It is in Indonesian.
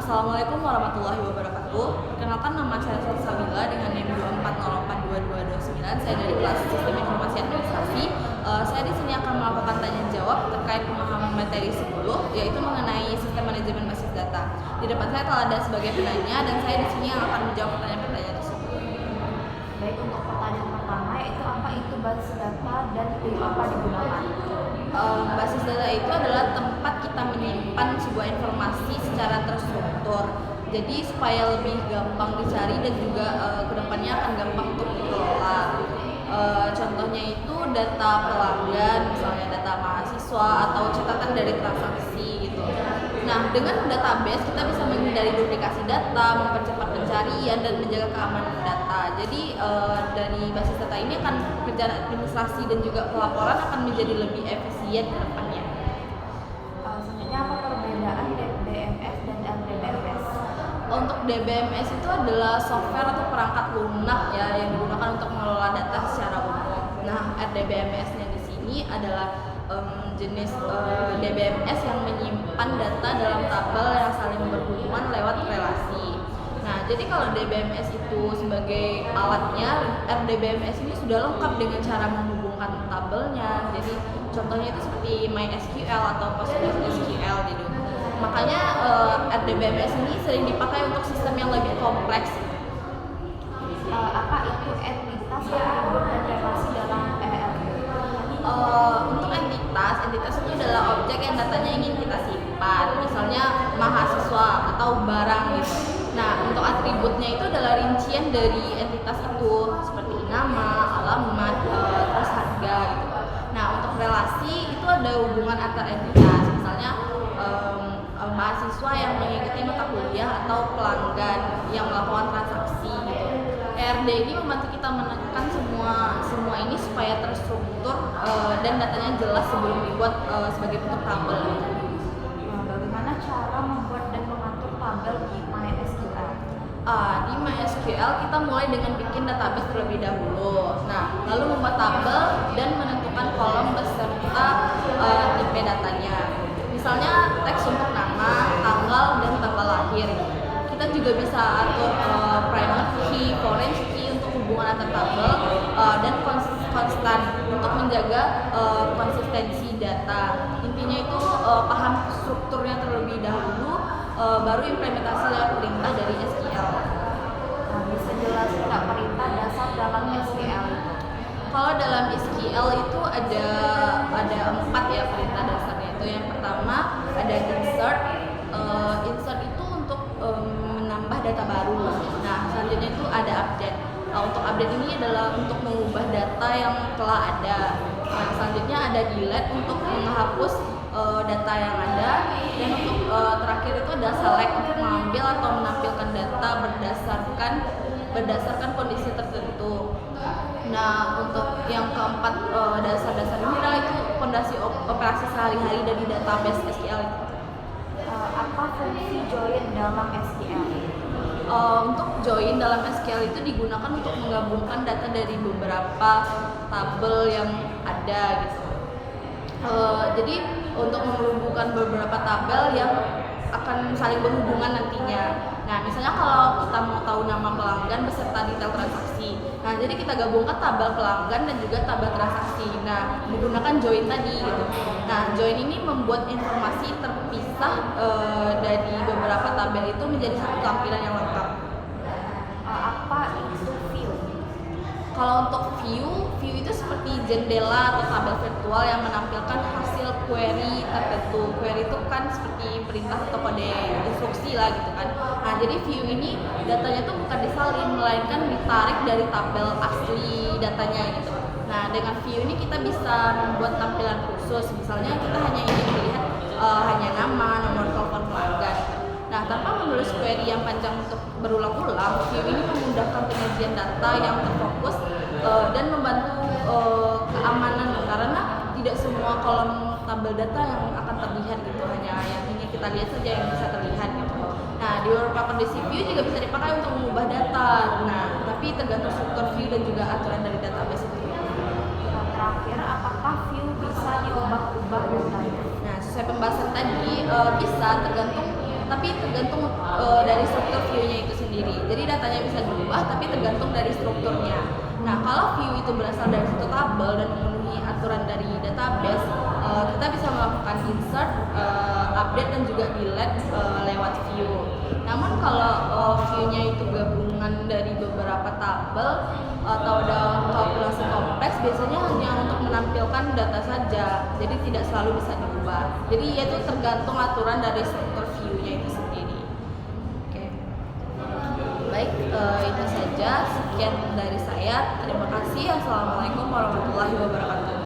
Assalamualaikum warahmatullahi wabarakatuh. Perkenalkan, nama saya Salsabila dengan NIM 240822229. Saya dari kelas Sistem Informasi Administrasi. Saya di sini akan melakukan tanya jawab terkait pemahaman materi 10, yaitu mengenai sistem manajemen basis data. Di depan saya telah ada sebagai penanya dan saya di sini yang akan menjawab pertanyaan-pertanyaan tersebut. Baik, untuk pertanyaan pertama yaitu apa itu basis data dan untuk apa digunakan? Basis data itu adalah tempat kita menyimpan sebuah informasi secara terstruktur. Jadi supaya lebih gampang dicari dan juga kedepannya akan gampang untuk dikelola. Contohnya itu data pelanggan, misalnya data mahasiswa atau catatan dari transaksi gitu. Nah, dengan database kita bisa menghindari duplikasi data, mempercepat pencarian dan menjaga keamanan data. Jadi dari basis data ini akan kerjaan administrasi dan juga pelaporan akan menjadi lebih efisien ke depannya. Selanjutnya apa perbedaan DBMS dan RDBMS? Untuk DBMS itu adalah software atau perangkat lunak ya yang digunakan untuk mengelola data secara umum. Nah, RDBMS-nya di sini adalah jenis DBMS yang menyimpan data dalam tabel yang saling berhubungan lewat relasi. Nah, jadi kalau DBMS itu sebagai alatnya, RDBMS ini sudah lengkap dengan cara menghubungkan tabelnya. Jadi contohnya itu seperti MySQL atau PostgreSQL gitu. Makanya RDBMS ini sering dipakai untuk sistem yang lebih kompleks. Apa itu entitas, atribut, dan relasi dalam ERP? Untuk entitas itu adalah objek yang datanya ingin kita simpan, misalnya mahasiswa atau barang gitu. Nah, untuk atributnya itu adalah rincian dari entitas itu seperti nama, alamat, terus harga gitu. Nah, untuk relasi itu ada hubungan antar entitas, misalnya mahasiswa yang mengikuti mata kuliah atau pelanggan yang melakukan transaksi gitu. ERD ini membantu kita menekan semua ini supaya terstruktur dan datanya jelas sebelum dibuat sebagai bentuk tabel. Bagaimana cara membuat dan mengatur tabel di MySQL? Di MySQL kita mulai dengan bikin database terlebih dahulu. Nah, lalu membuat tabel dan menentukan kolom beserta tipe datanya. Misalnya teks untuk nama, tanggal, dan tanggal lahir. Kita juga bisa atur primary key, foreign key untuk hubungan antar tabel dan konstan untuk menjaga konsistensi data. Intinya itu paham strukturnya terlebih dahulu, baru implementasi lewat perintah dari SQL. Bisa jelaskan nggak perintah dasar dalam SQL? Kalau dalam SQL itu ada 4 ya perintah dasarnya itu. Yang pertama ada insert. Insert itu untuk menambah data baru. Nah, selanjutnya itu ada update. Untuk update ini adalah untuk mengubah data yang telah ada. Nah, selanjutnya ada delete untuk menghapus data yang ada, dan untuk terakhir itu ada select untuk mengambil atau menampilkan data berdasarkan kondisi tertentu. Nah, untuk yang keempat dasar-dasar ini adalah itu fondasi operasi sehari-hari dari database SQL itu. Apa fungsi join dalam SQL? Untuk join dalam SQL itu digunakan untuk menggabungkan data dari beberapa tabel yang ada gitu. Jadi untuk menghubungkan beberapa tabel yang akan saling berhubungan nantinya. Nah, misalnya kalau kita mau tahu nama pelanggan beserta detail transaksi, nah jadi kita gabungkan tabel pelanggan dan juga tabel transaksi. Nah, menggunakan join tadi gitu. Nah, join ini membuat informasi terpisah dari beberapa tabel itu menjadi satu tampilan yang lengkap. Apa itu view? Kalau untuk view itu seperti jendela atau tabel virtual yang menampilkan hasil query tertentu. Query itu kan seperti perintah atau kode instruksi lah gitu kan. Nah, jadi view ini datanya tuh bukan disalin, melainkan ditarik dari tabel asli datanya gitu. Nah, dengan view ini kita bisa membuat tampilan khusus. Misalnya kita hanya ingin melihat hanya nama, nomor telepon pelanggan. Nah, tanpa menulis query yang panjang untuk berulang-ulang, view ini memudahkan penyajian data yang terfokus dan membantu keamanan, karena tidak semua kolom tabel data yang akan terlihat gitu, hanya yang ingin kita lihat saja yang bisa terlihat gitu. Nah, di beberapa kondisi view juga bisa dipakai untuk mengubah data. Nah, tapi tergantung struktur view dan juga aturan dari database itu. Terakhir, apakah view bisa diubah-ubah datanya? Nah, sesuai pembahasan tadi bisa tergantung tapi tergantung dari struktur view-nya itu sendiri. Jadi datanya bisa diubah, tapi tergantung dari strukturnya. Nah, kalau view itu berasal dari satu tabel dan memenuhi aturan dari database, kita bisa melakukan insert, update dan juga delete lewat view. Namun kalau view-nya itu gabungan dari beberapa tabel atau ada kalkulasi kompleks, biasanya hanya untuk menampilkan data saja, jadi tidak selalu bisa diubah. Jadi itu tergantung aturan dari struktur view-nya itu sendiri. Oke. Baik, itu saja. Sekian dari saya. Terima kasih. Assalamualaikum warahmatullahi wabarakatuh.